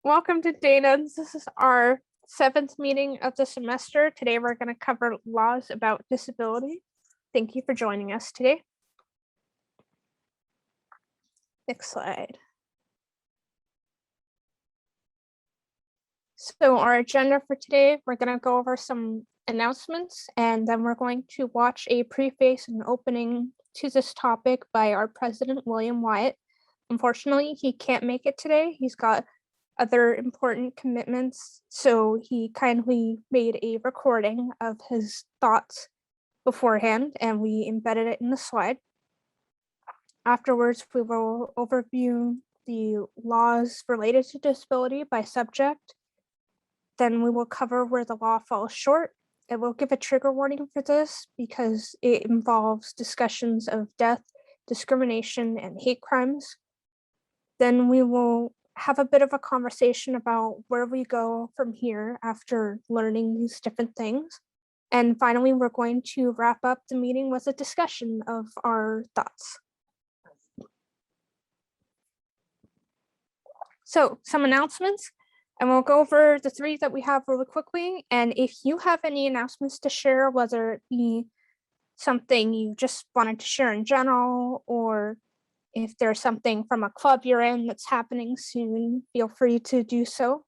Welcome to Dana's. This is our 7th meeting of the semester. Today we're going to cover laws about disability. Thank you for joining us today. Next slide. So our agenda for today, we're going to go over some announcements, and then we're going to watch a preface and opening to this topic by our president, William Wyatt. Unfortunately, he can't make it today. He's got other important commitments, so he kindly made a recording of his thoughts beforehand, and we embedded it in the slide. Afterwards, we will overview the laws related to disability by subject. Then we will cover where the law falls short. It will give a trigger warning for this because it involves discussions of death, discrimination, and hate crimes. Then we will have a bit of a conversation about where we go from here after learning these different things. And finally, we're going to wrap up the meeting with a discussion of our thoughts. So some announcements, and we'll go over the 3 that we have really quickly. And if you have any announcements to share, whether it be something you just wanted to share in general, or if there's something from a club you're in that's happening soon, feel free to do so.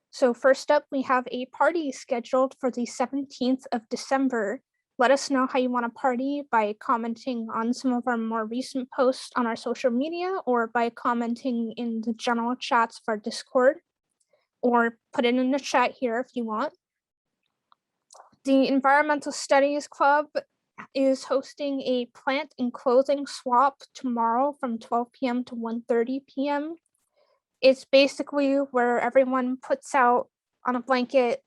So first up, we have a party scheduled for the 17th of December. Let us know how you want to party by commenting on some of our more recent posts on our social media, or by commenting in the general chats of our Discord, or put it in the chat here if you want. The Environmental Studies Club is hosting a plant and clothing swap tomorrow from 12 p.m. to 1:30 p.m. It's basically where everyone puts out on a blanket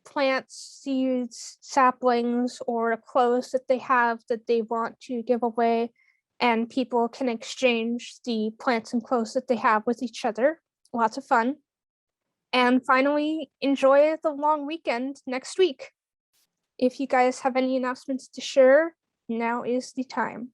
plants, seeds, saplings, or clothes that they have that they want to give away, and people can exchange the plants and clothes that they have with each other. Lots of fun. And finally, enjoy the long weekend next week. If you guys have any announcements to share, now is the time.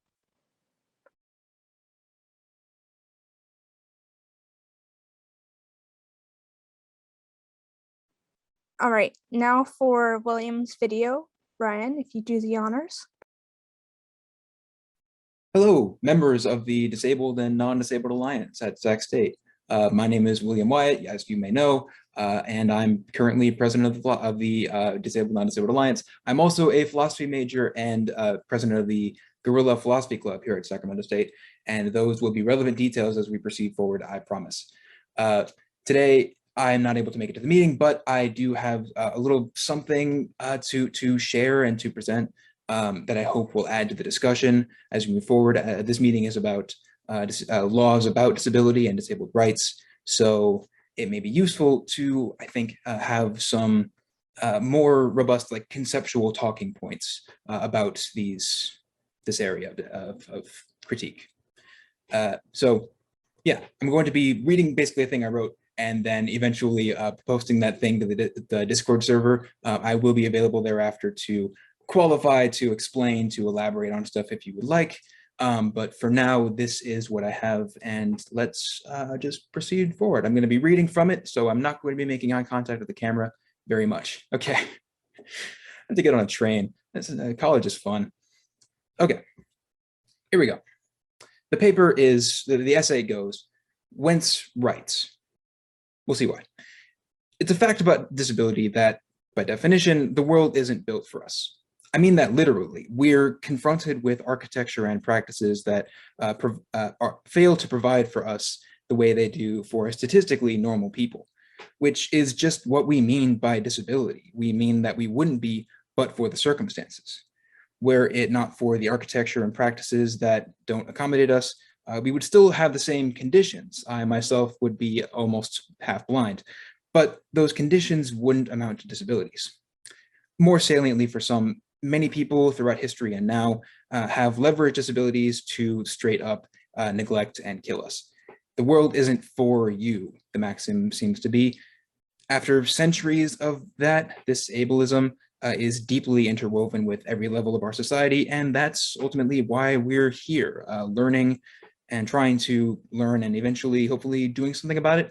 All right, now for William's video. Ryan, if you do the honors. Hello, members of the Disabled and Non-Disabled Alliance at Sac State. My name is William Wyatt, as you may know, and I'm currently president of the Disabled Non-Disabled Alliance. I'm also a philosophy major and president of the Guerrilla Philosophy Club here at Sacramento State, and those will be relevant details as we proceed forward, I promise. Today, I'm not able to make it to the meeting, but I do have a little something to share and to present that I hope will add to the discussion as we move forward. This meeting is about laws about disability and disabled rights, so it may be useful to, I think, have some more robust, like, conceptual talking points about this area of critique. So yeah, I'm going to be reading basically a thing I wrote, and then eventually posting that thing to the Discord server. I will be available thereafter to qualify, to explain, to elaborate on stuff if you would like. But for now, this is what I have, and let's just proceed forward. I'm going to be reading from it, so I'm not going to be making eye contact with the camera very much. Okay. I have to get on a train. College is fun. Okay, here we go. The paper is, the essay goes, Whence Rights? We'll see why. It's a fact about disability that, by definition, the world isn't built for us. I mean that literally. We're confronted with architecture and practices that fail to provide for us the way they do for statistically normal people, which is just what we mean by disability. We mean that we wouldn't be but for the circumstances. Were it not for the architecture and practices that don't accommodate us, we would still have the same conditions. I myself would be almost half blind, but those conditions wouldn't amount to disabilities. More saliently for some, many people throughout history and now have leveraged disabilities to straight up neglect and kill us. The world isn't for you, the maxim seems to be. After centuries of that, this ableism is deeply interwoven with every level of our society, and that's ultimately why we're here, learning and trying to learn and eventually, hopefully, doing something about it.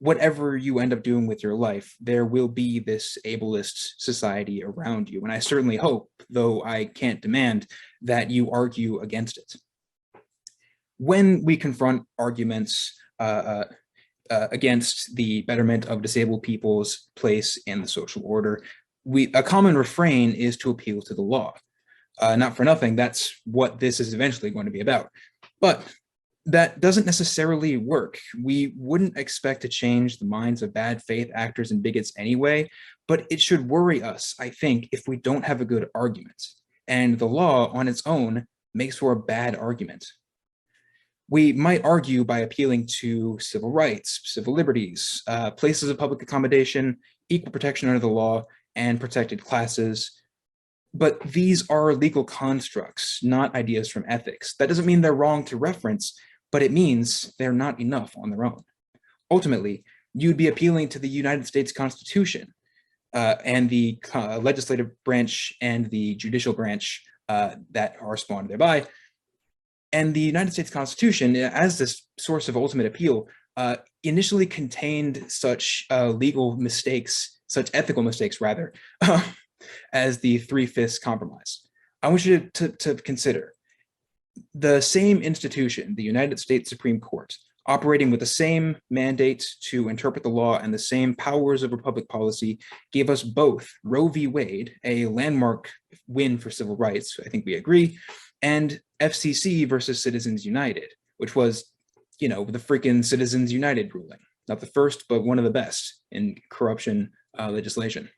whatever you end up doing with your life, there will be this ableist society around you. And I certainly hope, though I can't demand, that you argue against it. When we confront arguments against the betterment of disabled people's place in the social order, a common refrain is to appeal to the law. Not for nothing, that's what this is eventually going to be about. But that doesn't necessarily work. We wouldn't expect to change the minds of bad faith actors and bigots anyway, but it should worry us, I think, if we don't have a good argument. And the law on its own makes for a bad argument. We might argue by appealing to civil rights, civil liberties, places of public accommodation, equal protection under the law, and protected classes. But these are legal constructs, not ideas from ethics. That doesn't mean they're wrong to reference, but it means they're not enough on their own. Ultimately, you'd be appealing to the United States Constitution and the legislative branch and the judicial branch that are spawned thereby. And the United States Constitution, as this source of ultimate appeal, initially contained such legal mistakes, such ethical mistakes rather, as the 3/5 compromise. I want you to consider the same institution, the United States Supreme Court, operating with the same mandate to interpret the law and the same powers over public policy, gave us both Roe v. Wade, a landmark win for civil rights, I think we agree, and FCC versus Citizens United, which was, the freaking Citizens United ruling. Not the first, but one of the best in corruption legislation.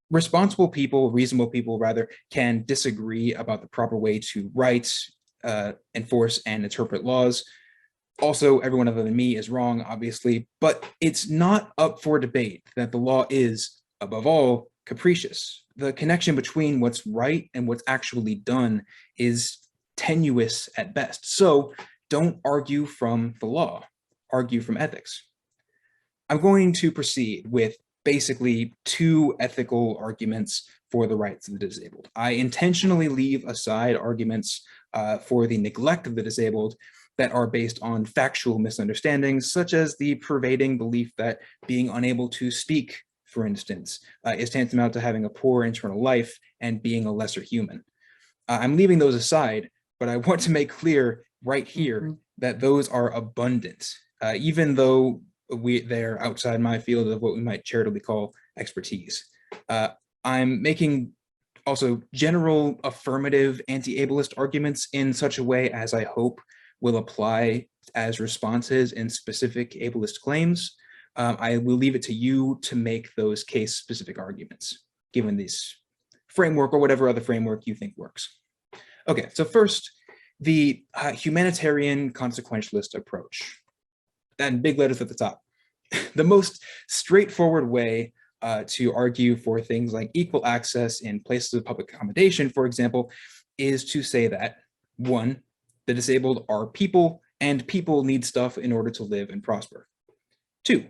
Responsible people, reasonable people rather, can disagree about the proper way to write, enforce, and interpret laws. Also, everyone other than me is wrong, obviously, but it's not up for debate that the law is, above all, capricious. The connection between what's right and what's actually done is tenuous at best. So don't argue from the law, argue from ethics. I'm going to proceed with basically two ethical arguments for the rights of the disabled. I intentionally leave aside arguments for the neglect of the disabled that are based on factual misunderstandings, such as the pervading belief that being unable to speak, for instance, is tantamount to having a poor internal life and being a lesser human. I'm leaving those aside, but I want to make clear right here that those are abundant, even though they're outside my field of what we might charitably call expertise. I'm making also general affirmative anti-ableist arguments in such a way as I hope will apply as responses in specific ableist claims. I will leave it to you to make those case-specific arguments, given this framework or whatever other framework you think works. Okay, so first, the humanitarian consequentialist approach. And big letters at the top. The most straightforward way to argue for things like equal access in places of public accommodation, for example, is to say that, one, the disabled are people, and people need stuff in order to live and prosper. Two,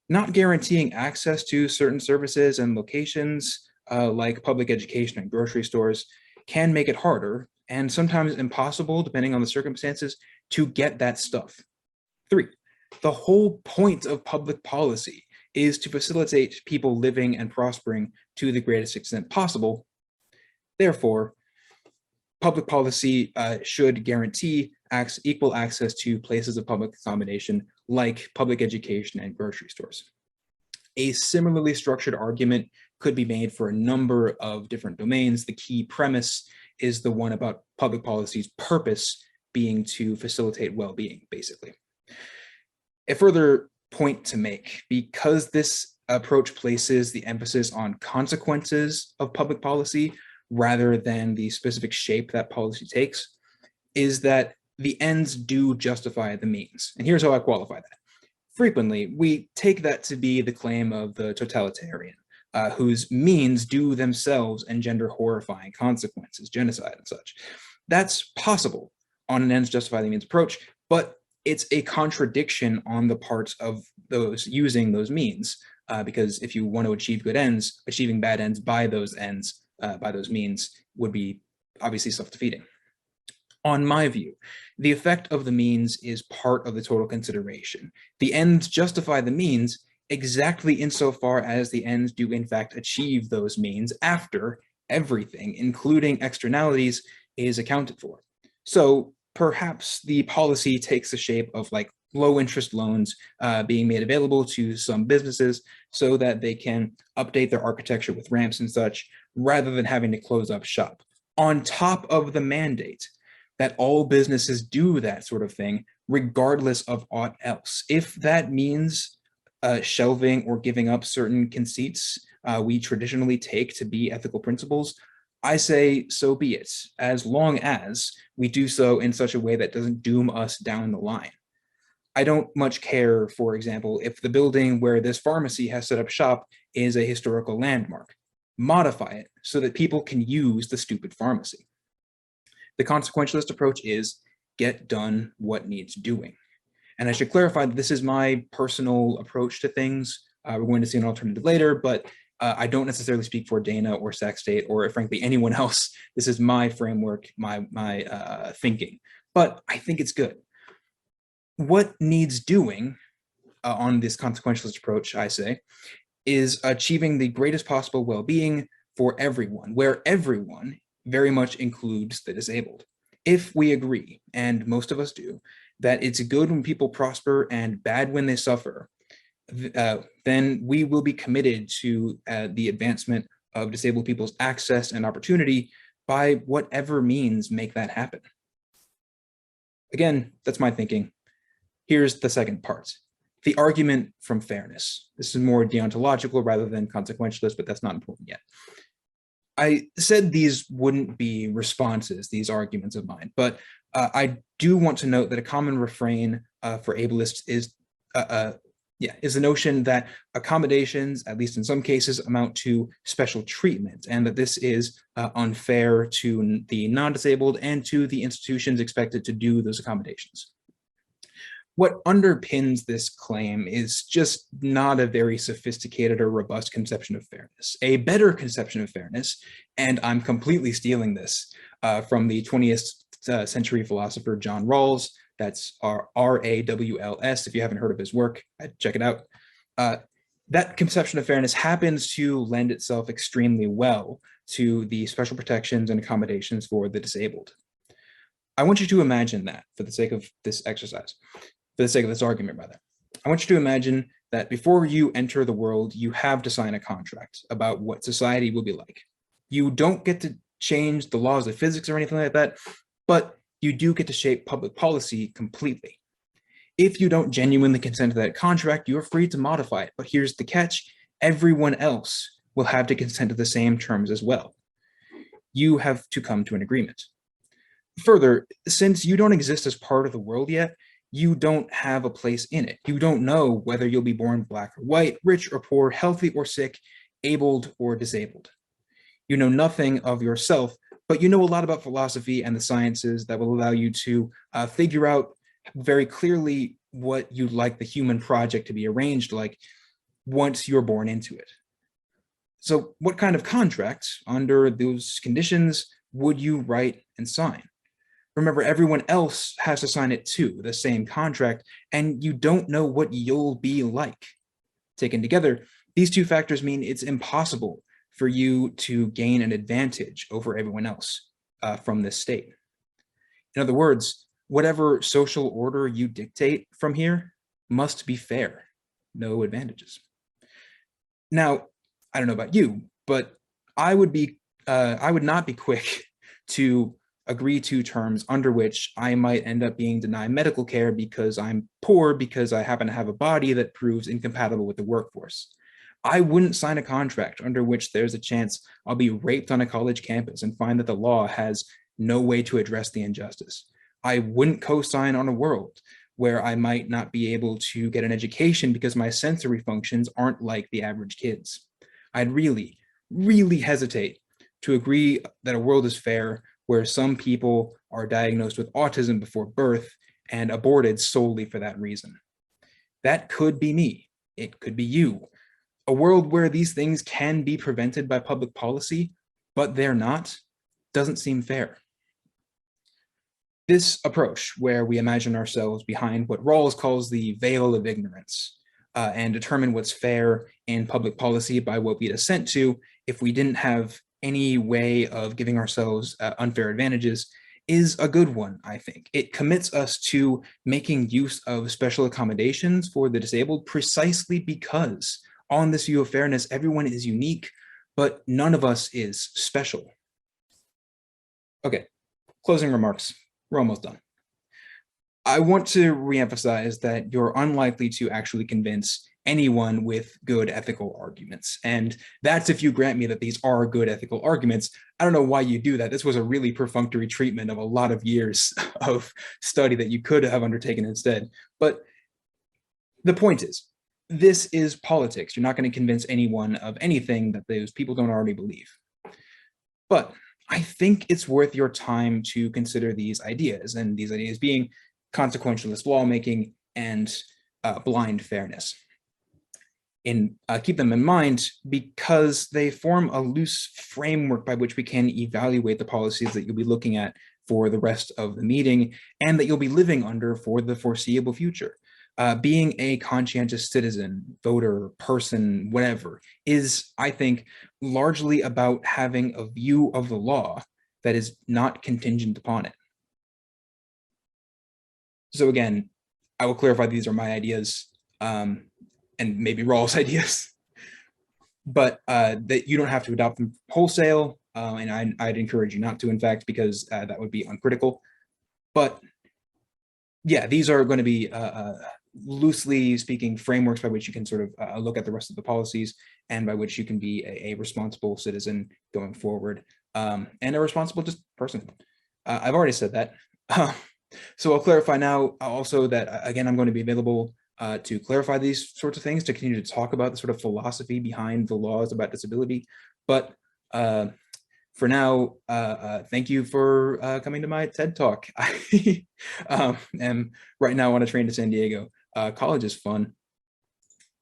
not guaranteeing access to certain services and locations like public education and grocery stores can make it harder and sometimes impossible, depending on the circumstances, to get that stuff. Three, the whole point of public policy is to facilitate people living and prospering to the greatest extent possible. Therefore, public policy should guarantee equal access to places of public accommodation like public education and grocery stores. A similarly structured argument could be made for a number of different domains. The key premise is the one about public policy's purpose being to facilitate well-being, basically. A further point to make, because this approach places the emphasis on consequences of public policy rather than the specific shape that policy takes, is that the ends do justify the means. And here's how I qualify that. Frequently, we take that to be the claim of the totalitarian, whose means do themselves engender horrifying consequences, genocide and such. That's possible on an ends justify the means approach, but it's a contradiction on the parts of those using those means, because if you want to achieve good ends, achieving bad ends by those means would be obviously self-defeating. On my view, the effect of the means is part of the total consideration. The ends justify the means exactly insofar as the ends do in fact achieve those means after everything, including externalities, is accounted for. So perhaps the policy takes the shape of like low interest loans being made available to some businesses so that they can update their architecture with ramps and such, rather than having to close up shop. On top of the mandate that all businesses do that sort of thing, regardless of aught else. If that means shelving or giving up certain conceits we traditionally take to be ethical principles, I say so be it, as long as we do so in such a way that doesn't doom us down the line. I don't much care, for example, if the building where this pharmacy has set up shop is a historical landmark. Modify it so that people can use the stupid pharmacy. The consequentialist approach is get done what needs doing. And I should clarify that this is my personal approach to things. We're going to see an alternative later, but I don't necessarily speak for Dana or Sac State or frankly anyone else. This is my framework, my thinking, but I think it's good. What needs doing on this consequentialist approach, I say, is achieving the greatest possible well-being for everyone, where everyone very much includes the disabled. If we agree, and most of us do, that it's good when people prosper and bad when they suffer, then we will be committed to the advancement of disabled people's access and opportunity by whatever means make that happen. Again, that's my thinking. Here's the second part. The argument from fairness. This is more deontological rather than consequentialist, but that's not important yet. I said these wouldn't be responses, these arguments of mine, but I do want to note that a common refrain for ableists is the notion that accommodations, at least in some cases, amount to special treatment, and that this is unfair to the non-disabled and to the institutions expected to do those accommodations. What underpins this claim is just not a very sophisticated or robust conception of fairness. A better conception of fairness, and I'm completely stealing this from the 20th century philosopher John Rawls, that's R-A-W-L-S, if you haven't heard of his work, check it out. That conception of fairness happens to lend itself extremely well to the special protections and accommodations for the disabled. I want you to imagine that for the sake of this exercise. For the sake of this argument, rather. I want you to imagine that before you enter the world, you have to sign a contract about what society will be like. You don't get to change the laws of physics or anything like that, but you do get to shape public policy completely. If you don't genuinely consent to that contract, you're free to modify it. But here's the catch. Everyone else will have to consent to the same terms as well. You have to come to an agreement. Further, since you don't exist as part of the world yet, you don't have a place in it. You don't know whether you'll be born black or white, rich or poor, healthy or sick, abled or disabled. You know nothing of yourself, but you know a lot about philosophy and the sciences that will allow you to figure out very clearly what you'd like the human project to be arranged like once you're born into it. So what kind of contract under those conditions would you write and sign? Remember, everyone else has to sign it too, the same contract, and you don't know what you'll be like. Taken together, these two factors mean it's impossible for you to gain an advantage over everyone else from this state. In other words, whatever social order you dictate from here must be fair, no advantages. Now, I don't know about you, but I would not be quick to agree to terms under which I might end up being denied medical care because I'm poor because I happen to have a body that proves incompatible with the workforce. I wouldn't sign a contract under which there's a chance I'll be raped on a college campus and find that the law has no way to address the injustice. I wouldn't co-sign on a world where I might not be able to get an education because my sensory functions aren't like the average kid's. I'd really, really hesitate to agree that a world is fair where some people are diagnosed with autism before birth and aborted solely for that reason. That could be me. It could be you. A world where these things can be prevented by public policy, but they're not, doesn't seem fair. This approach, where we imagine ourselves behind what Rawls calls the veil of ignorance, and determine what's fair in public policy by what we'd assent to if we didn't have any way of giving ourselves unfair advantages, is a good one, I think. It commits us to making use of special accommodations for the disabled precisely because on this view of fairness, everyone is unique, but none of us is special. Okay, closing remarks. We're almost done. I want to reemphasize that you're unlikely to actually convince anyone with good ethical arguments. And that's if you grant me that these are good ethical arguments. I don't know why you do that. This was a really perfunctory treatment of a lot of years of study that you could have undertaken instead. But the point is, this is politics. You're not going to convince anyone of anything that those people don't already believe. But I think it's worth your time to consider these ideas, and these ideas being consequentialist lawmaking and blind fairness. Keep them in mind because they form a loose framework by which we can evaluate the policies that you'll be looking at for the rest of the meeting and that you'll be living under for the foreseeable future. Being a conscientious citizen, voter, person, whatever, is, I think, largely about having a view of the law that is not contingent upon it. So again, I will clarify these are my ideas and maybe Rawls' ideas, but that you don't have to adopt them wholesale. And I'd encourage you not to, in fact, because that would be uncritical. But yeah, these are going to be loosely speaking frameworks by which you can sort of look at the rest of the policies and by which you can be a responsible citizen going forward and a responsible just person. I've already said that. So I'll clarify now also that, again, I'm going to be available to clarify these sorts of things, to continue to talk about the sort of philosophy behind the laws about disability. But for now, thank you for coming to my TED Talk. I am right now on a train to San Diego. College is fun.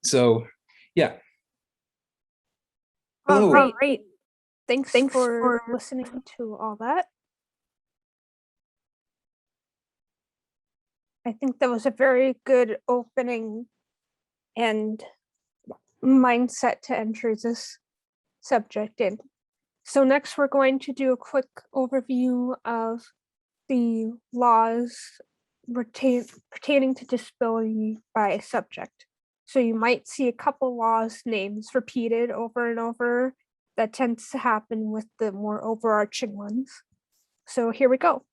So yeah. All right. Thanks for listening to all that. I think that was a very good opening and mindset to enter this subject in. So next we're going to do a quick overview of the laws pertaining to disability by subject. So you might see a couple laws names repeated over and over. That tends to happen with the more overarching ones. So here we go.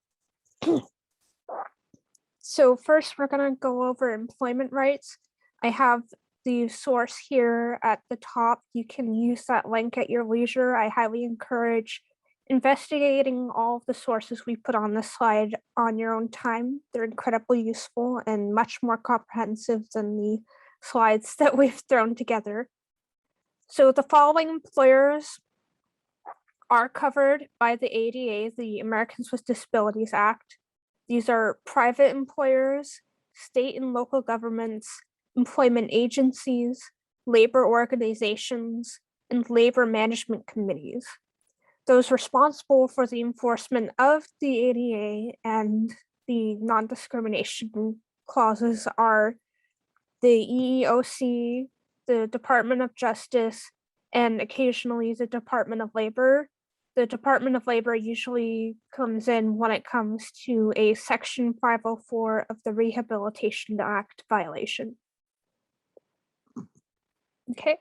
So first we're going to go over employment rights. I have the source here at the top. You can use that link at your leisure. I highly encourage investigating all of the sources we put on this slide on your own time. They're incredibly useful and much more comprehensive than the slides that we've thrown together. So the following employers are covered by the ADA, the Americans with Disabilities Act. These are private employers, state and local governments, employment agencies, labor organizations, and labor management committees. Those responsible for the enforcement of the ADA and the non-discrimination clauses are the EEOC, the Department of Justice, and occasionally the Department of Labor. The Department of Labor usually comes in when it comes to a Section 504 of the Rehabilitation Act violation. Okay.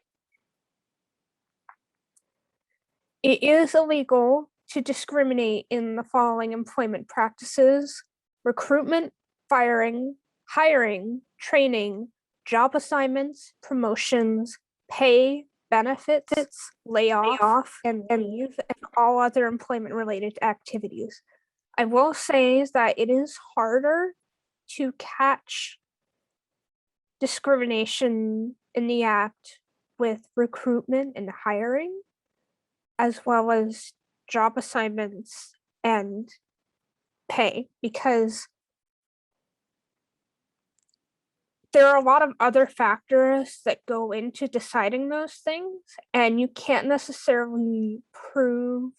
It is illegal to discriminate in the following employment practices: recruitment, firing, hiring, training, job assignments, promotions, pay, benefits, layoff, and leave, and all other employment-related activities. I will say that it is harder to catch discrimination in the act with recruitment and hiring, as well as job assignments and pay, because there are a lot of other factors that go into deciding those things, and you can't necessarily prove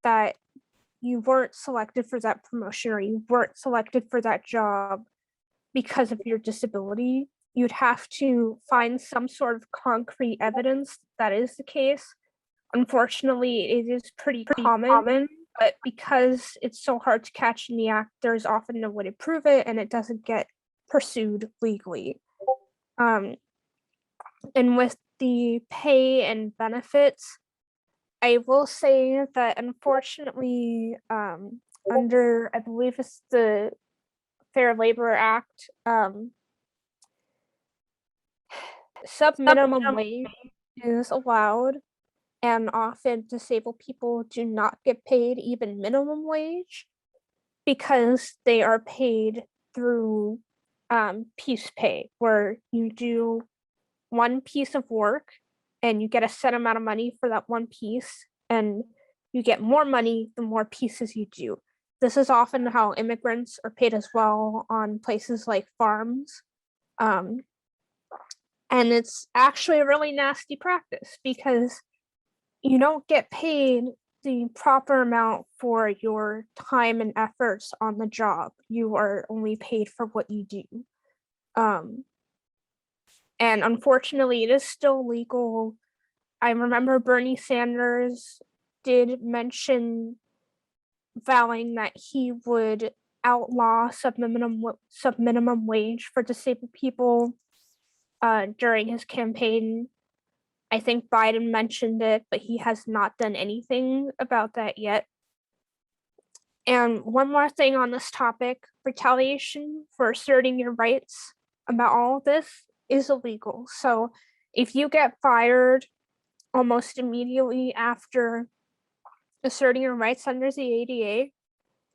that you weren't selected for that promotion or you weren't selected for that job because of your disability. You'd have to find some sort of concrete evidence that is the case. Unfortunately, it is pretty common, but because it's so hard to catch in the act, there's often no way to prove it and it doesn't get pursued legally. And with the pay and benefits, I will say that unfortunately, under, I believe it's the Fair Labor Act, sub-minimum wage is allowed, and often disabled people do not get paid even minimum wage because they are paid through piece pay, where you do one piece of work and you get a set amount of money for that one piece, and you get more money the more pieces you do. This is often how immigrants are paid as well on places like farms. And it's actually a really nasty practice because you don't get paid the proper amount for your time and efforts on the job. You are only paid for what you do. And unfortunately, it is still legal. I remember Bernie Sanders did mention vowing that he would outlaw sub-minimum wage for disabled people during his campaign. I think Biden mentioned it, but he has not done anything about that yet. And one more thing on this topic, retaliation for asserting your rights about all of this is illegal. So if you get fired almost immediately after asserting your rights under the ADA,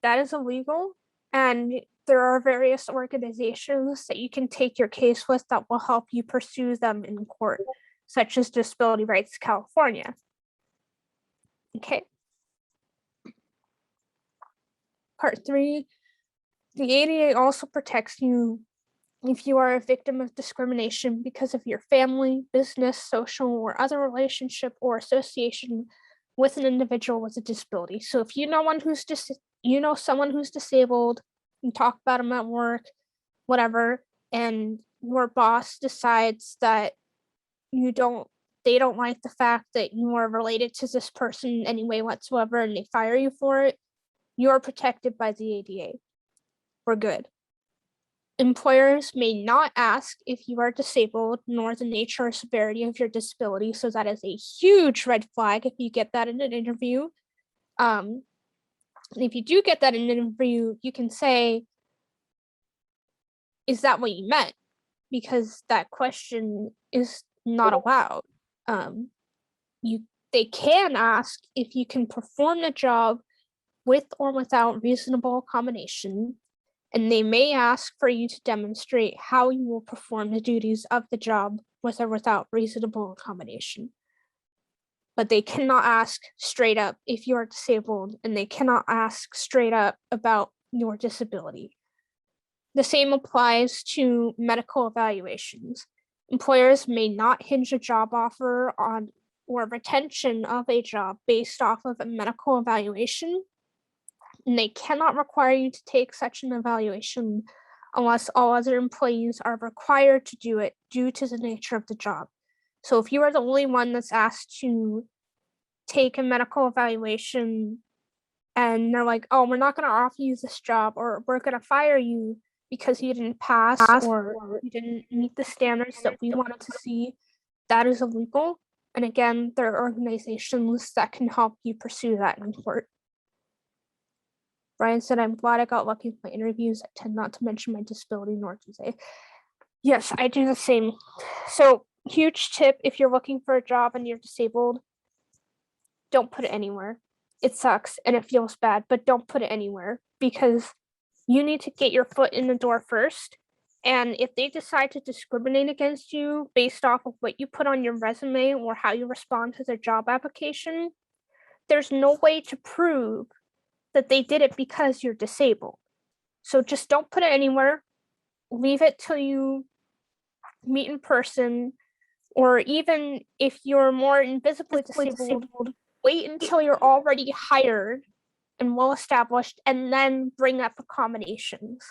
that is illegal. And there are various organizations that you can take your case with that will help you pursue them in court, such as Disability Rights California. Okay. Part 3, the ADA also protects you if you are a victim of discrimination because of your family, business, social, or other relationship or association with an individual with a disability. So if you know someone who's disabled, you talk about them at work, whatever, and your boss decides that they don't like the fact that you are related to this person in any way whatsoever and they fire you for it, you're protected by the ADA. We're good. Employers may not ask if you are disabled nor the nature or severity of your disability, so that is a huge red flag if you get that in an interview. And if you do get that in an interview, you can say, is that what you meant? Because that question is not allowed. They can ask if you can perform the job with or without reasonable accommodation, and they may ask for you to demonstrate how you will perform the duties of the job with or without reasonable accommodation. But they cannot ask straight up if you are disabled, and they cannot ask straight up about your disability. The same applies to medical evaluations. Employers may not hinge a job offer on or retention of a job based off of a medical evaluation, and they cannot require you to take such an evaluation unless all other employees are required to do it due to the nature of the job. So if you are the only one that's asked to take a medical evaluation and they're like, oh, we're not going to offer you this job, or we're going to fire you because you didn't pass or you didn't meet the standards that we wanted to see, that is illegal. And again, there are organizations that can help you pursue that in court. Brian said, I'm glad I got lucky with my interviews. I tend not to mention my disability, nor do they. Yes, I do the same. So, huge tip, if you're looking for a job and you're disabled, don't put it anywhere. It sucks and it feels bad, but don't put it anywhere because you need to get your foot in the door first. And if they decide to discriminate against you based off of what you put on your resume or how you respond to their job application, there's no way to prove that they did it because you're disabled. So just don't put it anywhere. Leave it till you meet in person, or even if you're more invisibly disabled, wait until you're already hired and well established, and then bring up accommodations,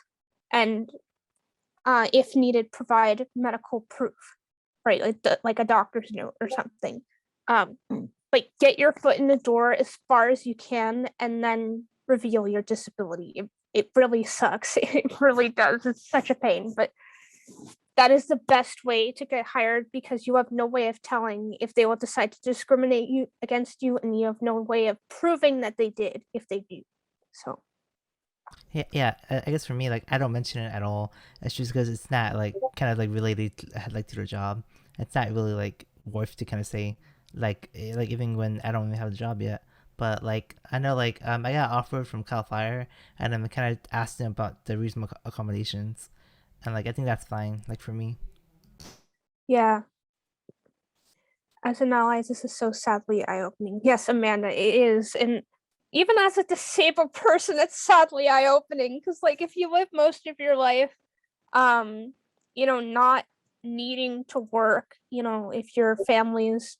and if needed, provide medical proof, right? Like a doctor's note or something. Like get your foot in the door as far as you can, and then reveal your disability. It really sucks. It really does. It's such a pain, but that is the best way to get hired, because you have no way of telling if they will decide to discriminate against you, and you have no way of proving that they did if they do. So Yeah, I guess for me, like I don't mention it at all. It's just because it's not like kind of like related to the job. It's not really like worth to kind of say like even when I don't even have a job yet. But like I know like I got offered from Cal Fire, and I'm kind of asked them about the reasonable accommodations, and like I think that's fine. Like for me. yeah, as an ally, this is so sadly eye-opening. Yes, Amanda, it is. And even as a disabled person, it's sadly eye-opening, because like if you live most of your life not needing to work, if your family is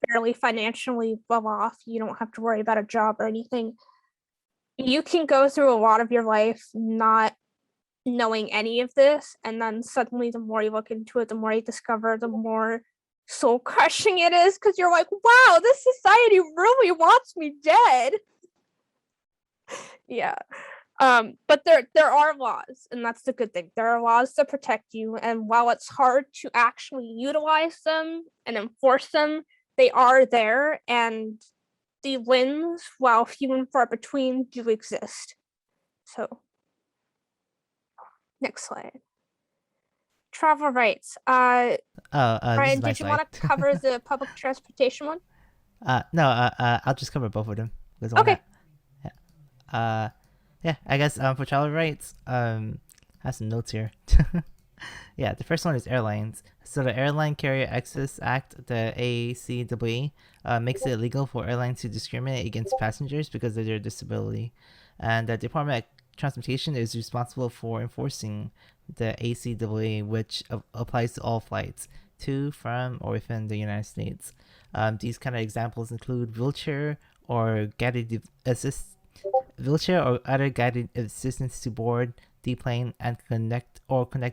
fairly financially well off, you don't have to worry about a job or anything. You can go through a lot of your life not knowing any of this, and then suddenly the more you look into it, the more you discover, the more soul crushing it is, because you're like, wow, this society really wants me dead. Yeah. But there are laws, and that's the good thing. There are laws that protect you, and while it's hard to actually utilize them and enforce them, they are there, and the wins, while few and far between, do exist. So next slide. Travel rights. This is Ryan, my did you slide. want to cover the public transportation one? No, I'll just cover both of them because why Okay. not? Yeah. Yeah. I guess for travel rights, I have some notes here. Yeah, the first one is airlines. So the Airline Carrier Access Act, the ACAA, makes it illegal for airlines to discriminate against passengers because of their disability, and the Department of Transportation is responsible for enforcing the ACAA, which applies to all flights to, from, or within the United States. These kind of examples include wheelchair or other guided assistance to board the plane and connect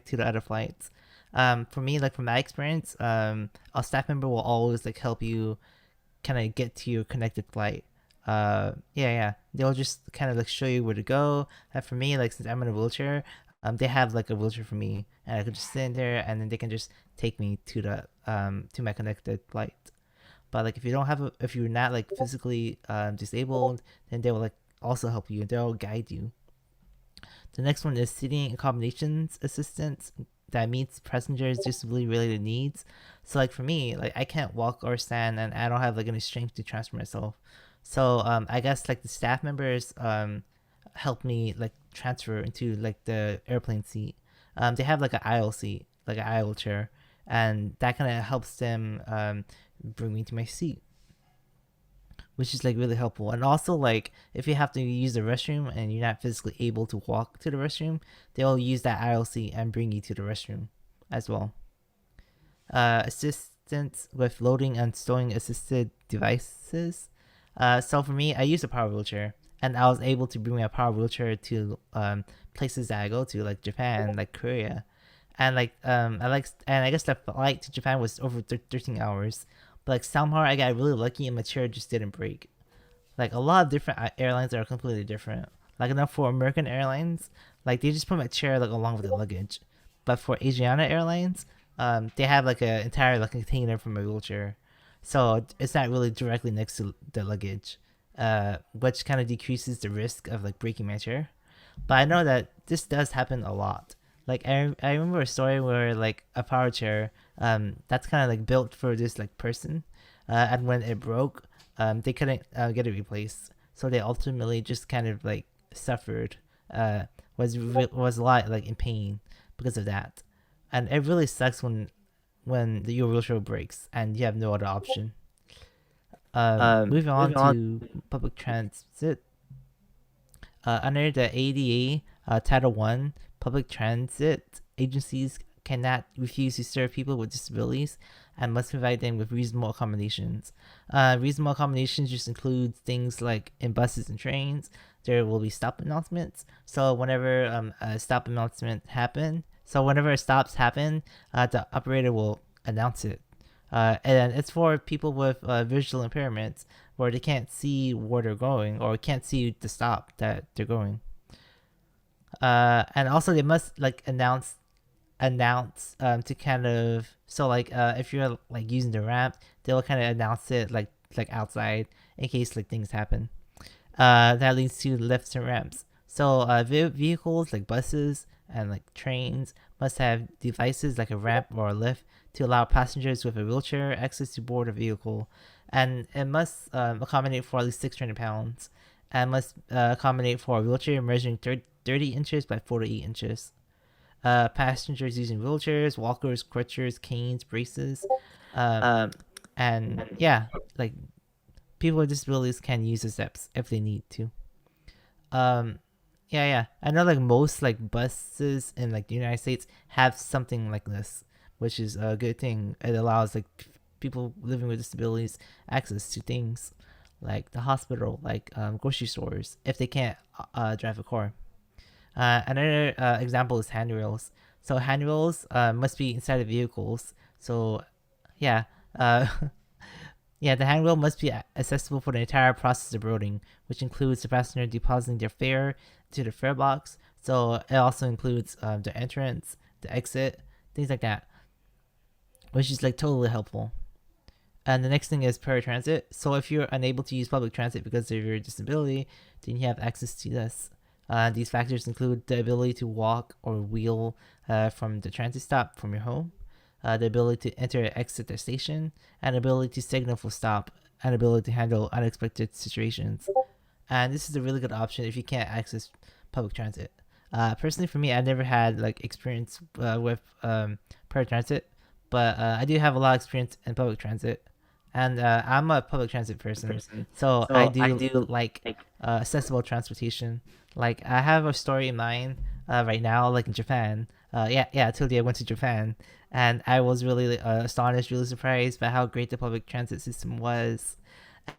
to the other flights. For me, like from my experience, a staff member will always like help you kind of get to your connected flight. Yeah, they'll just kind of like show you where to go. And for me, like since I'm in a wheelchair, they have like a wheelchair for me, and I can just sit in there, and then they can just take me to the to my connected flight. But like if you're not like physically disabled, then they will like also help you. They'll guide you. The next one is seating accommodations assistance that meets passengers' disability related needs. So like for me, like I can't walk or stand, and I don't have like any strength to transfer myself. So I guess like the staff members help me like transfer into like the airplane seat. They have like an aisle seat, like an aisle chair, and that kind of helps them bring me to my seat, which is like really helpful. And also like if you have to use the restroom and you're not physically able to walk to the restroom, they'll use that aisle seat and bring you to the restroom as well. Assistance with loading and storing assisted devices. So for me, I use a power wheelchair, and I was able to bring my power wheelchair to places that I go to, like Japan, like Korea, and I guess the flight to Japan was over 13 hours. But like somehow I got really lucky and my chair just didn't break. Like a lot of different airlines are completely different. Like enough for American Airlines, like they just put my chair like along with the luggage. But for Asiana Airlines, they have like an entire like container for my wheelchair, so it's not really directly next to the luggage, which kind of decreases the risk of like breaking my chair. But I know that this does happen a lot. Like I remember a story where like a power chair that's kind of like built for this like person, and when it broke, they couldn't get it replaced, so they ultimately just kind of like suffered, was a lot like in pain because of that, and it really sucks when your wheelchair breaks and you have no other option. Moving on Moving on. to public transit. Under the ADA Title 1, public transit agencies cannot refuse to serve people with disabilities and must provide them with reasonable accommodations. Reasonable accommodations just include things like in buses and trains, there will be stop announcements. So whenever a stop announcement happen, whenever stops happen, the operator will announce it. And it's for people with visual impairments where they can't see where they're going or can't see the stop that they're going. And also they must like announce to kind of, so like if you're like using the ramp, they'll kind of announce it like outside in case like things happen. That leads to lifts and ramps. So vehicles like buses and like trains must have devices like a ramp or a lift to allow passengers with a wheelchair access to board a vehicle, and it must accommodate for at least 600 pounds, and must accommodate for a wheelchair measuring 30 inches by 48 inches. Passengers using wheelchairs, walkers, crutches, canes, braces, and yeah, like people with disabilities can use the steps if they need to. Yeah. I know like most like buses in like the United States have something like this, which is a good thing. It allows like people living with disabilities access to things like the hospital, like grocery stores, if they can't drive a car. Another example is handrails. So handrails must be inside of vehicles. So yeah, yeah, the handrail must be accessible for the entire process of boarding, which includes the passenger depositing their fare to the fare box. So it also includes the entrance, the exit, things like that, which is like totally helpful. And the next thing is paratransit. So if you're unable to use public transit because of your disability, then you have access to this. These factors include the ability to walk or wheel from the transit stop from your home, the ability to enter and exit the station, and ability to signal for stop, and ability to handle unexpected situations. And this is a really good option if you can't access public transit. Personally, for me, I never had like experience with paratransit, but I do have a lot of experience in public transit, and I'm a public transit person, so I do like accessible transportation. Like I have a story in mind right now, like in Japan. I told you I went to Japan, and I was really astonished, really surprised by how great the public transit system was,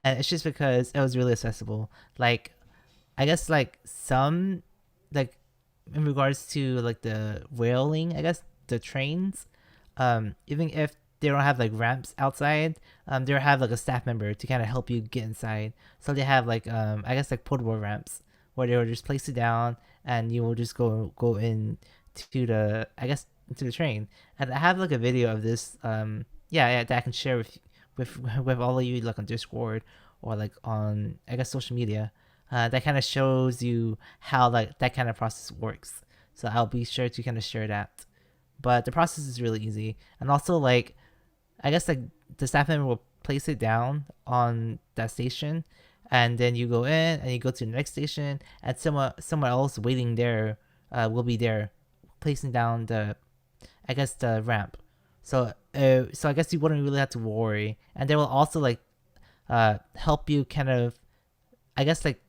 and it's just because it was really accessible. Like I guess like some like in regards to like the railing, I guess the trains, even if they don't have like ramps outside, they'll have like a staff member to kind of help you get inside. So they have like I guess like portable ramps where they will just place it down and you will just go in to the, I guess, into the train. And I have like a video of this that I can share with all of you like on Discord or like on, I guess, social media. That kind of shows you how like that kind of process works. So I'll be sure to kind of share that. But the process is really easy, and also like I guess like the staff member will place it down on that station, and then you go in and you go to the next station, and someone else waiting there will be there placing down the, I guess, the ramp. So I guess you wouldn't really have to worry, and they will also like help you kind of, I guess, like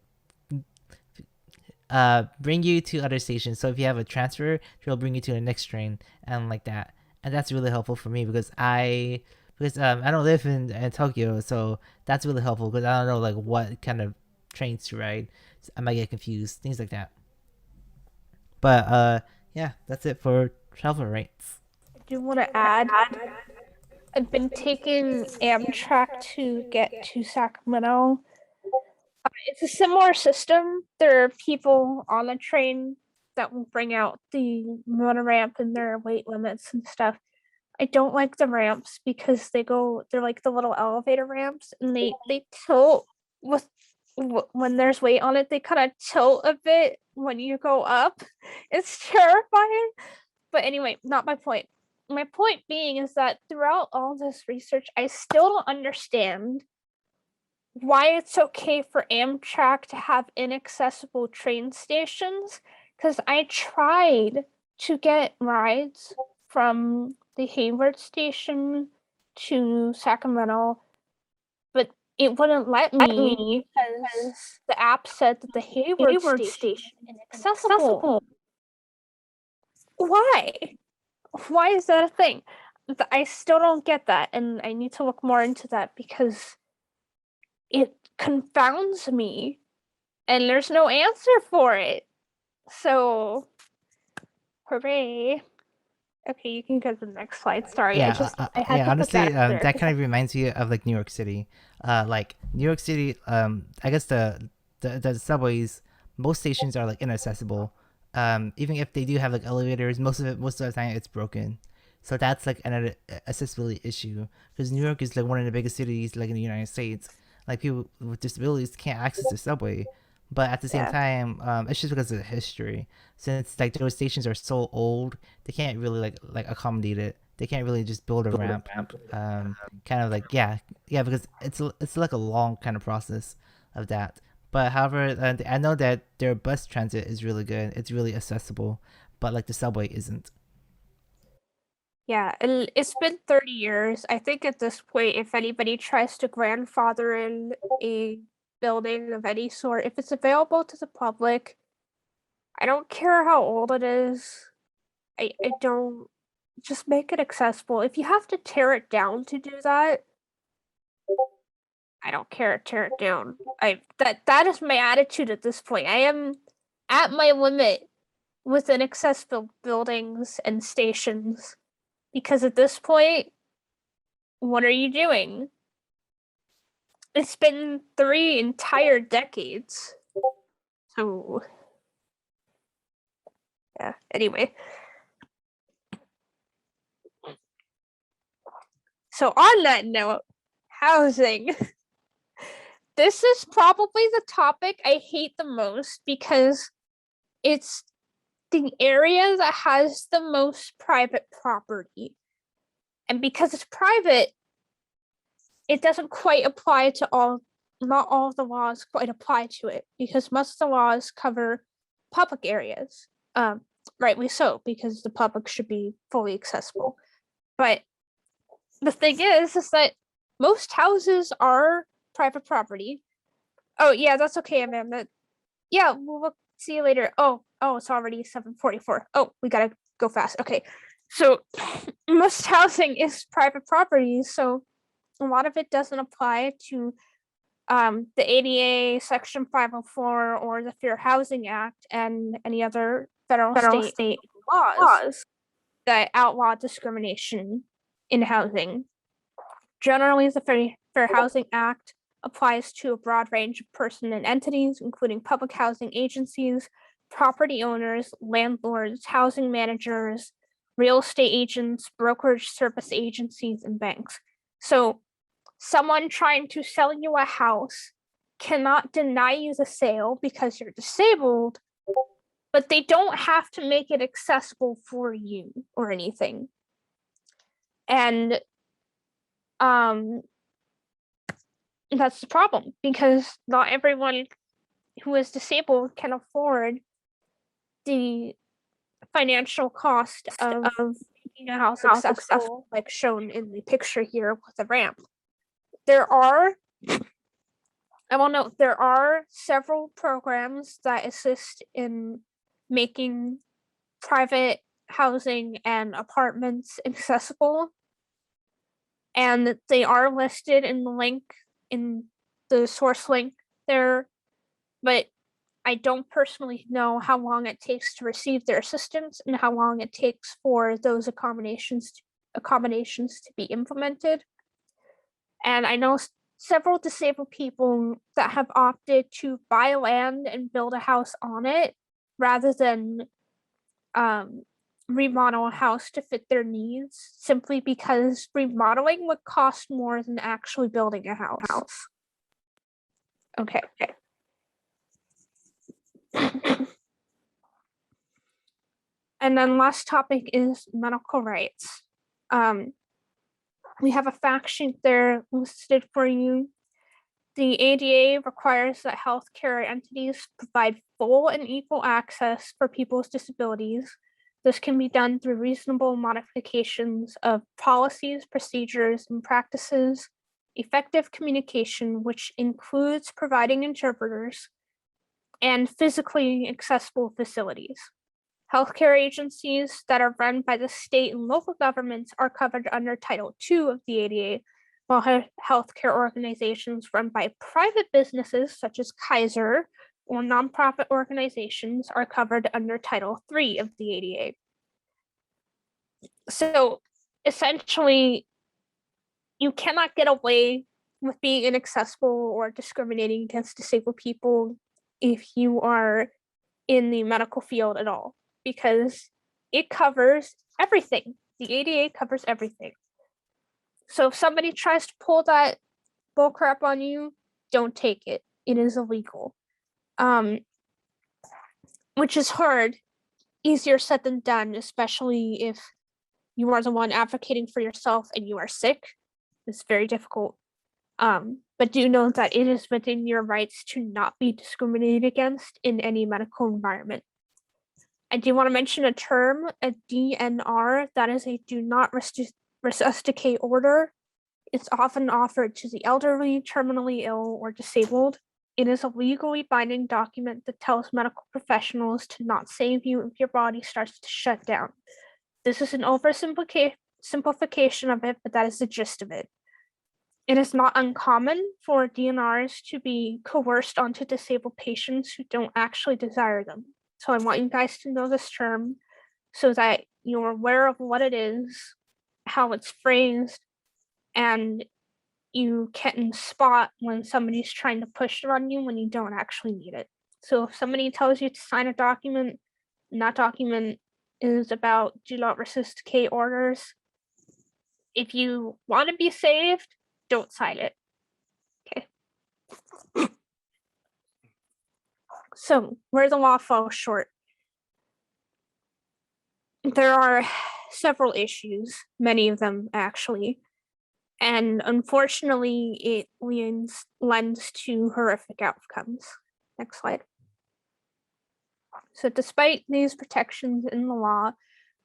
bring you to other stations. So if you have a transfer, they'll bring you to the next train and like that. And that's really helpful for me because I don't live in Tokyo, so that's really helpful because I don't know like what kind of trains to ride. So I might get confused, things like that. But yeah, that's it for travel rights. I do want to add, I've been taking Amtrak to get to Sacramento. It's a similar system. There are people on the train that will bring out the motor ramp and their weight limits and stuff. I don't like the ramps because they're like the little elevator ramps, and they tilt when there's weight on it. They kind of tilt a bit when you go up. It's terrifying. But anyway, not my point. My point being is that throughout all this research, I still don't understand why it's okay for Amtrak to have inaccessible train stations, because I tried to get rides from the Hayward station to Sacramento, but it wouldn't let me because the app said that the Hayward station is inaccessible. Why? Why is that a thing? I still don't get that, and I need to look more into that because it confounds me, and there's no answer for it. So, hooray. Okay, you can go to the next slide. Sorry, I had to put honestly, that up there that 'cause kind of reminds me of like New York City. Like New York City, I guess the subways, most stations are like inaccessible. Even if they do have like elevators, most of the time it's broken. So that's like another accessibility issue because New York is like one of the biggest cities like in the United States. Like people with disabilities can't access the subway, but at the same yeah. time, it's just because of the history. Since like those stations are so old, they can't really like accommodate it. They can't really just build a ramp. Kind of like yeah, because it's like a long kind of process of that. But however, I know that their bus transit is really good. It's really accessible, but like the subway isn't. Yeah, and it's been 30 years. I think at this point, if anybody tries to grandfather in a building of any sort, if it's available to the public, I don't care how old it is. I don't just make it accessible. If you have to tear it down to do that, I don't care, tear it down. That is my attitude at this point. I am at my limit with inaccessible buildings and stations because at this point, what are you doing? It's been 3 entire decades. So yeah, anyway. So on that note, housing. This is probably the topic I hate the most because it's the area that has the most private property. And because it's private, it doesn't quite apply to not all of the laws quite apply to it because most of the laws cover public areas. Rightly so, because the public should be fully accessible. But the thing is that most houses are private property. Oh yeah, that's okay, Amanda. Yeah, we'll see you later. Oh, it's already 7:44. Oh, we gotta go fast. Okay. So most housing is private property, so a lot of it doesn't apply to the ADA Section 504 or the Fair Housing Act and any other federal state laws that outlaw discrimination in housing. Generally, the Fair Housing Act applies to a broad range of persons and entities, including public housing agencies, property owners, landlords, housing managers, real estate agents, brokerage service agencies, and banks. So someone trying to sell you a house cannot deny you the sale because you're disabled, but they don't have to make it accessible for you or anything. And that's the problem because not everyone who is disabled can afford the financial cost of making a house accessible, like shown in the picture here with the ramp. I will note there are several programs that assist in making private housing and apartments accessible, and they are listed in the link in the source link there, but I don't personally know how long it takes to receive their assistance and how long it takes for those accommodations to be implemented. And I know several disabled people that have opted to buy land and build a house on it rather than remodel a house to fit their needs simply because remodeling would cost more than actually building a house. Okay. And then last topic is medical rights. We have a fact sheet there listed for you. The ADA requires that healthcare entities provide full and equal access for people with disabilities. This can be done through reasonable modifications of policies, procedures, and practices, effective communication, which includes providing interpreters, and physically accessible facilities. Healthcare agencies that are run by the state and local governments are covered under Title II of the ADA, while healthcare organizations run by private businesses such as Kaiser or nonprofit organizations are covered under Title III of the ADA. So essentially, you cannot get away with being inaccessible or discriminating against disabled people if you are in the medical field at all, because it covers everything. The ADA covers everything. So if somebody tries to pull that bullcrap on you, don't take it. It is illegal. Which is hard, easier said than done, especially if you are the one advocating for yourself and you are sick. It's very difficult. But do know that it is within your rights to not be discriminated against in any medical environment. I do want to mention a term, a DNR, that is a do not resuscitate order. It's often offered to the elderly, terminally ill, or disabled. It is a legally binding document that tells medical professionals to not save you if your body starts to shut down. This is an oversimplification of it, but that is the gist of it. It is not uncommon for DNRs to be coerced onto disabled patients who don't actually desire them. So I want you guys to know this term so that you're aware of what it is, how it's phrased, and you can spot when somebody's trying to push it on you when you don't actually need it. So if somebody tells you to sign a document, and that document is about do not resuscitate orders, if you want to be saved, don't sign it. Okay. So where the law falls short. There are several issues, many of them actually, and unfortunately it lends to horrific outcomes. Next slide. So despite these protections in the law,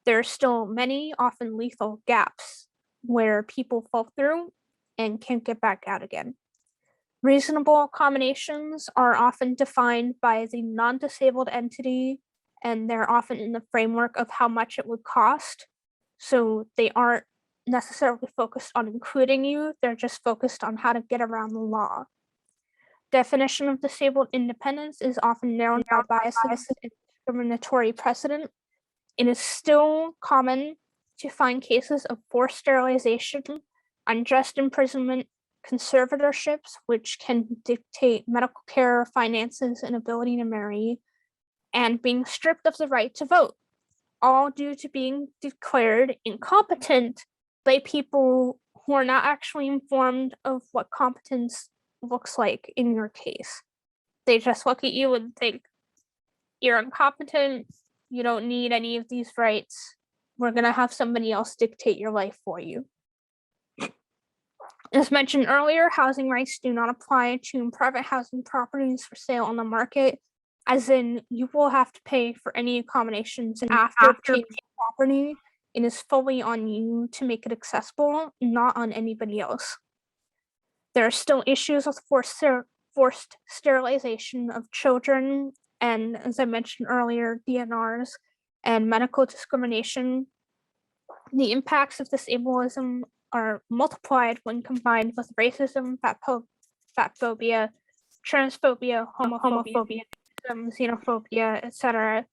there are still many, often lethal gaps where people fall through and can't get back out again. Reasonable accommodations are often defined by the non-disabled entity, and they're often in the framework of how much it would cost. So they aren't necessarily focused on including you, they're just focused on how to get around the law. Definition of disabled independence is often narrowed by biases and discriminatory precedent. It is still common to find cases of forced sterilization, unjust imprisonment, conservatorships, which can dictate medical care, finances, and ability to marry, and being stripped of the right to vote, all due to being declared incompetent by people who are not actually informed of what competence looks like in your case. They just look at you and think, you're incompetent, you don't need any of these rights, we're gonna have somebody else dictate your life for you. As mentioned earlier, housing rights do not apply to private housing properties for sale on the market, as in you will have to pay for any accommodations after obtaining the property. It is fully on you to make it accessible, not on anybody else. There are still issues with forced sterilization of children, and as I mentioned earlier, DNRs and medical discrimination. The impacts of this ableism are multiplied when combined with racism, fatphobia, transphobia, homophobia, xenophobia, etc.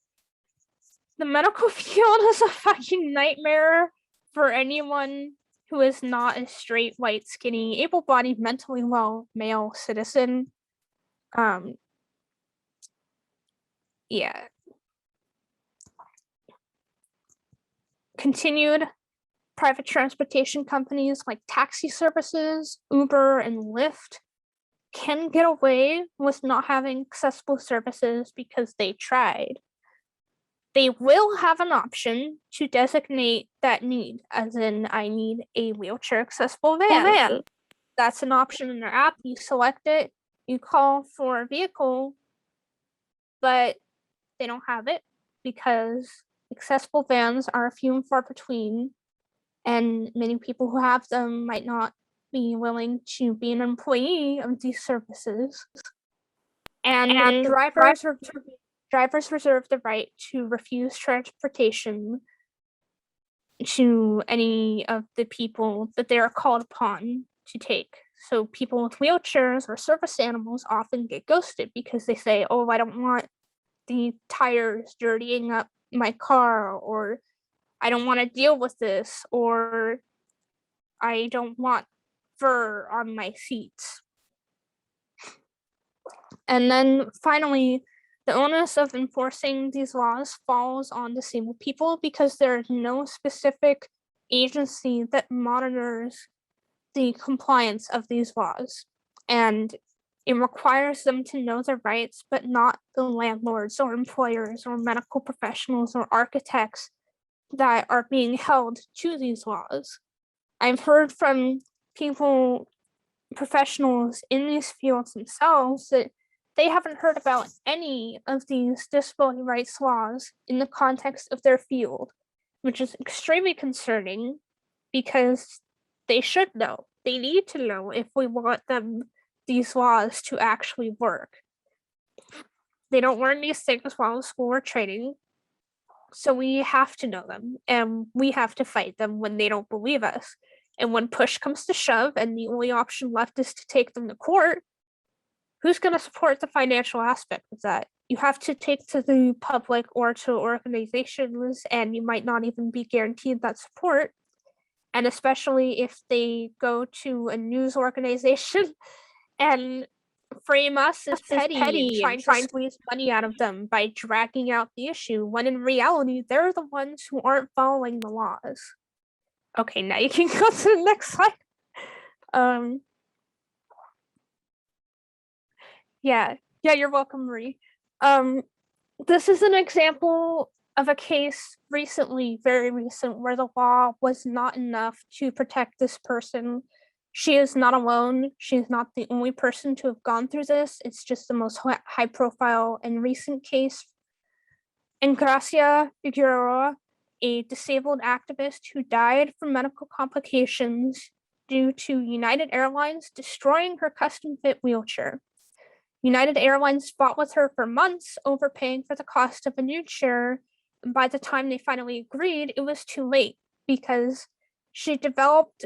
The medical field is a fucking nightmare for anyone who is not a straight, white, skinny, able-bodied, mentally well male citizen. Yeah. Continued private transportation companies like taxi services, Uber, and Lyft can get away with not having accessible services because they tried. They will have an option to designate that need, as in, I need a wheelchair accessible van. That's an option in their app. You select it, you call for a vehicle, but they don't have it because accessible vans are few and far between, and many people who have them might not be willing to be an employee of these services. And drivers are drivers reserve the right to refuse transportation to any of the people that they are called upon to take. So people with wheelchairs or service animals often get ghosted because they say, oh, I don't want the tires dirtying up my car, or I don't want to deal with this, or I don't want fur on my seats. And then finally, the onus of enforcing these laws falls on disabled people because there is no specific agency that monitors the compliance of these laws. And it requires them to know their rights, but not the landlords or employers or medical professionals or architects that are being held to these laws. I've heard from people, professionals in these fields themselves, that they haven't heard about any of these disability rights laws in the context of their field, which is extremely concerning because they should know. They need to know if we want these laws to actually work. They don't learn these things while in school or training, so we have to know them, and we have to fight them when they don't believe us. And when push comes to shove and the only option left is to take them to court, who's going to support the financial aspect of that? You have to take to the public or to organizations, and you might not even be guaranteed that support. And especially if they go to a news organization and frame us as petty and trying to squeeze money out of them by dragging out the issue, when in reality, they're the ones who aren't following the laws. Okay, now you can go to the next slide. Yeah, you're welcome, Marie. This is an example of a case recently, very recent, where the law was not enough to protect this person. She is not alone. She is not the only person to have gone through this. It's just the most high profile and recent case. And Gracia Figueroa, a disabled activist who died from medical complications due to United Airlines destroying her custom-fit wheelchair. United Airlines fought with her for months, overpaying for the cost of a new chair, and by the time they finally agreed, it was too late because she developed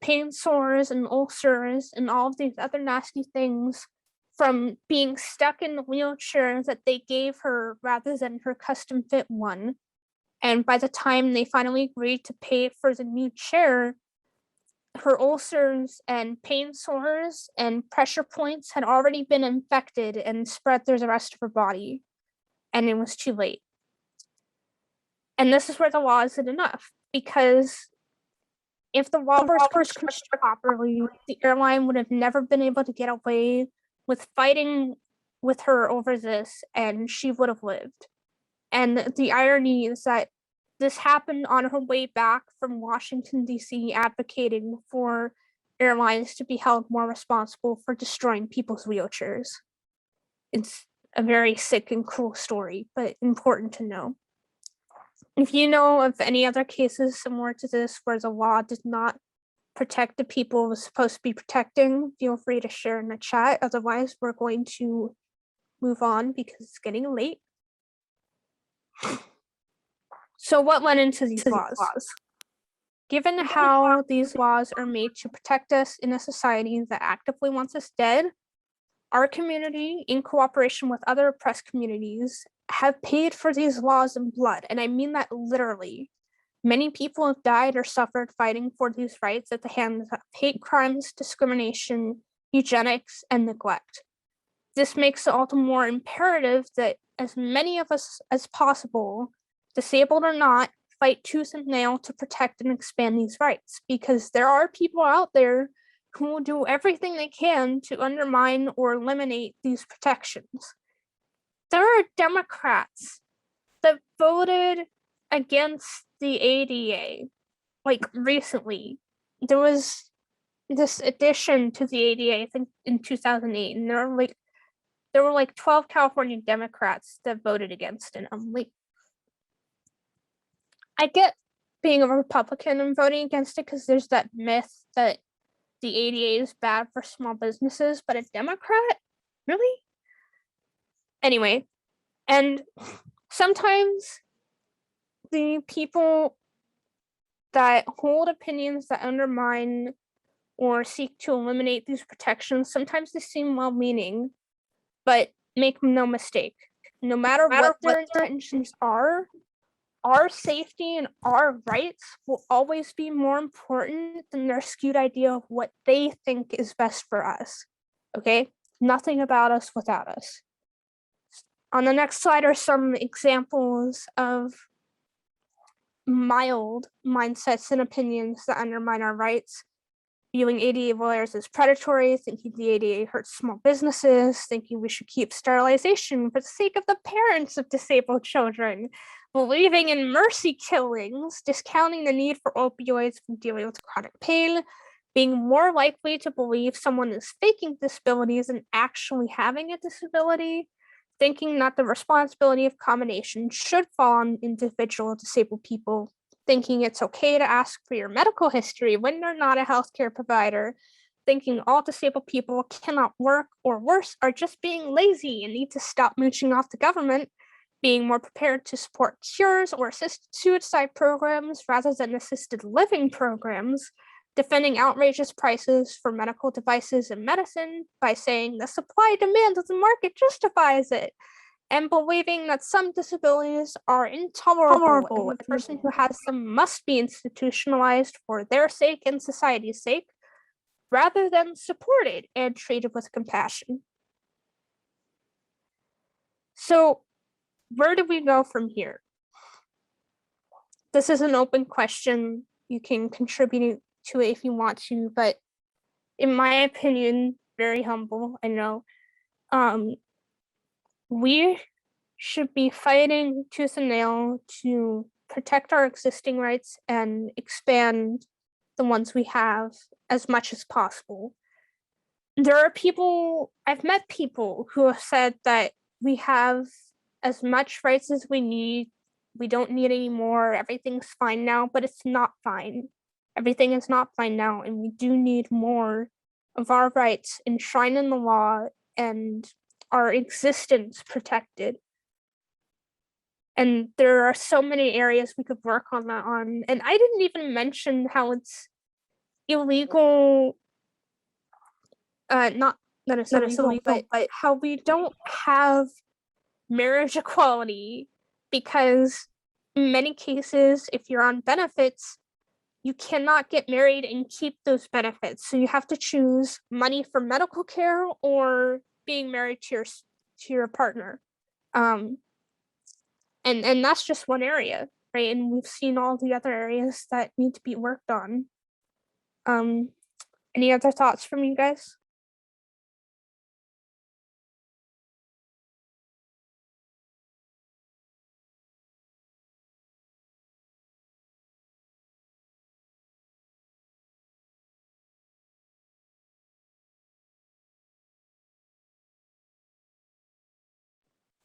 pain sores and ulcers and all of these other nasty things from being stuck in the wheelchair that they gave her rather than her custom fit one. And by the time they finally agreed to pay for the new chair, her ulcers and pain sores and pressure points had already been infected and spread through the rest of her body, and it was too late. And this is where the law isn't enough, because if the law was constructed properly, the airline would have never been able to get away with fighting with her over this, and she would have lived. And the irony is that this happened on her way back from Washington, D.C., advocating for airlines to be held more responsible for destroying people's wheelchairs. It's a very sick and cruel story, but important to know. If you know of any other cases similar to this where the law did not protect the people it was supposed to be protecting, feel free to share in the chat. Otherwise, we're going to move on because it's getting late. So what went into these laws? Given how these laws are made to protect us in a society that actively wants us dead, our community, in cooperation with other oppressed communities, have paid for these laws in blood, and I mean that literally. Many people have died or suffered fighting for these rights at the hands of hate crimes, discrimination, eugenics, and neglect. This makes it all the more imperative that as many of us as possible, disabled or not, fight tooth and nail to protect and expand these rights, because there are people out there who will do everything they can to undermine or eliminate these protections. There are Democrats that voted against the ADA, like recently. There was this addition to the ADA, I think in 2008, and there were like 12 California Democrats that voted against it. I'm like, I get being a Republican and voting against it because there's that myth that the ADA is bad for small businesses, but a Democrat? Really? Anyway, And sometimes the people that hold opinions that undermine or seek to eliminate these protections, sometimes they seem well-meaning, but make no mistake, no matter what their intentions are, our safety and our rights will always be more important than their skewed idea of what they think is best for us. Okay? Nothing about us without us. On the next slide are some examples of mild mindsets and opinions that undermine our rights. Viewing ADA lawyers as predatory, thinking the ADA hurts small businesses, thinking we should keep sterilization for the sake of the parents of disabled children, believing in mercy killings, discounting the need for opioids when dealing with chronic pain, being more likely to believe someone is faking disabilities than actually having a disability, thinking that the responsibility of accommodation should fall on individual disabled people, thinking it's okay to ask for your medical history when you're not a healthcare provider, thinking all disabled people cannot work, or worse, are just being lazy and need to stop mooching off the government, being more prepared to support cures or assist suicide programs rather than assisted living programs, defending outrageous prices for medical devices and medicine by saying the supply demand of the market justifies it, and believing that some disabilities are intolerable and the person who has them must be institutionalized for their sake and society's sake, rather than supported and treated with compassion. So, where do we go from here? This is an open question. You can contribute to it if you want to, but in my opinion, very humble, I know, we should be fighting tooth and nail to protect our existing rights and expand the ones we have as much as possible. There are people, I've met people who have said that we have as much rights as we need. We don't need any more. Everything's fine now, but it's not fine. Everything is not fine now, and we do need more of our rights enshrined in the law and our existence protected. And there are so many areas we could work on that on. And I didn't even mention how it's illegal, not that it's illegal, but how we don't have marriage equality, because in many cases, if you're on benefits, you cannot get married and keep those benefits. So you have to choose money for medical care or being married to your partner. And that's just one area, right? And we've seen all the other areas that need to be worked on. Any other thoughts from you guys?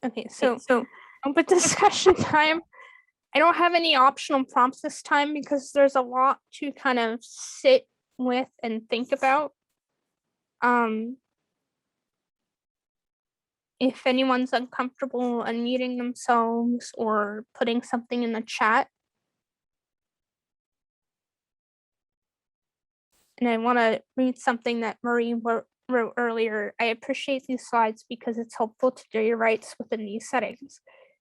Okay, so open discussion time. I don't have any optional prompts this time because there's a lot to kind of sit with and think about. If anyone's uncomfortable unmuting themselves or putting something in the chat. And I want to read something that Marie wrote earlier. I appreciate these slides because it's helpful to do your rights within these settings.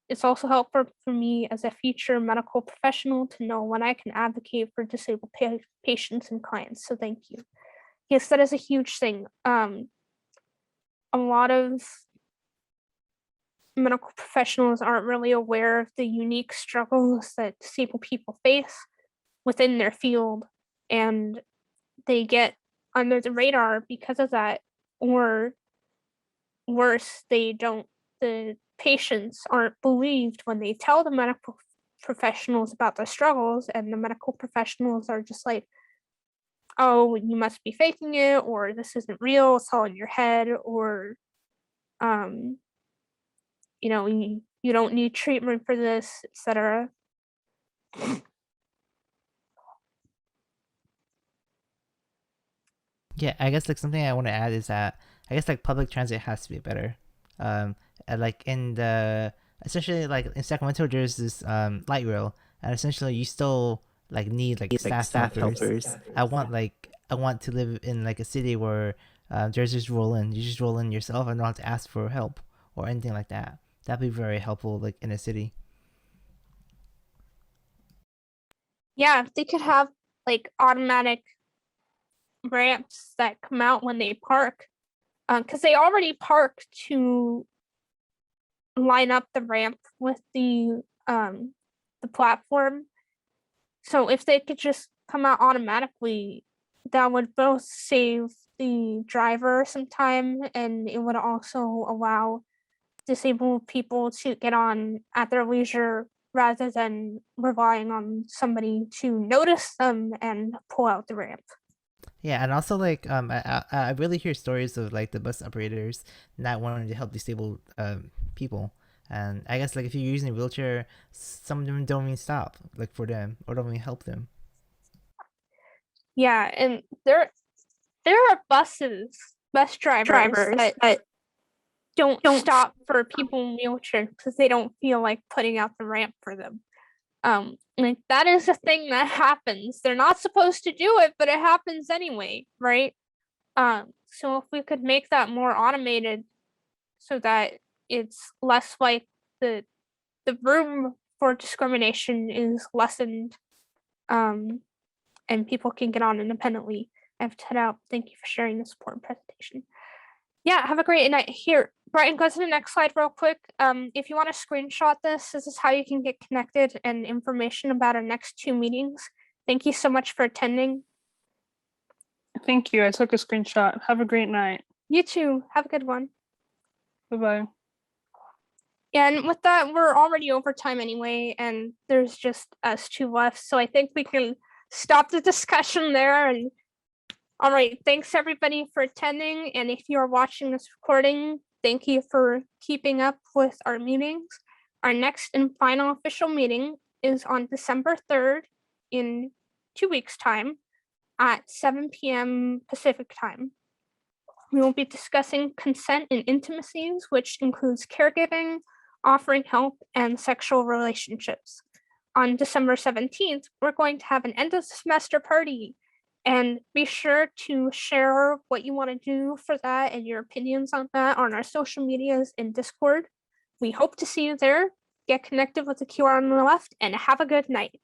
It's also helpful for me as a future medical professional to know when I can advocate for disabled patients and clients. So thank you. Yes, that is a huge thing. A lot of medical professionals aren't really aware of the unique struggles that disabled people face within their field, and they get under the radar because of that, or worse, the patients aren't believed when they tell the medical professionals about their struggles, and the medical professionals are just like, oh, you must be faking it, or this isn't real, it's all in your head, or you don't need treatment for this, etc. Yeah, I guess like something I want to add is that I guess like public transit has to be better. And like in the essentially like in Sacramento there's this light rail, and essentially you still like need like staff helpers. I want to live in like a city where there's just roll in. You just roll in yourself and don't have to ask for help or anything like that. That'd be very helpful like in a city. Yeah, if they could have like automatic ramps that come out when they park, because they already park to line up the ramp with the platform. So if they could just come out automatically, that would both save the driver some time, and it would also allow disabled people to get on at their leisure rather than relying on somebody to notice them and pull out the ramp. Yeah, and also like I really hear stories of like the bus operators not wanting to help disabled people, and I guess like if you're using a wheelchair, some of them don't even stop like for them or don't even help them. Yeah, and there are bus drivers that don't stop for people in wheelchairs because they don't feel like putting out the ramp for them. Like that is a thing that happens. They're not supposed to do it, but it happens anyway, right? So if we could make that more automated so that it's less like the room for discrimination is lessened, and people can get on independently. I have to head out. Thank you for sharing this important presentation. Yeah, have a great night. Here, Brian, go to the next slide real quick. If you want to screenshot this is how you can get connected and information about our next 2 meetings. Thank you so much for attending. Thank you. I took a screenshot. Have a great night. You too. Have a good one. Bye-bye. Yeah, and with that, we're already over time anyway, and there's just us 2 left. So I think we can stop the discussion there. And all right, thanks everybody for attending. And if you are watching this recording, thank you for keeping up with our meetings. Our next and final official meeting is on December 3rd in 2 weeks' time at 7 p.m. Pacific time. We will be discussing consent and intimacies, which includes caregiving, offering help, and sexual relationships. On December 17th, we're going to have an end of semester party, and be sure to share what you want to do for that and your opinions on that on our social medias and Discord. We hope to see you there. Get connected with the QR on the left, and have a good night.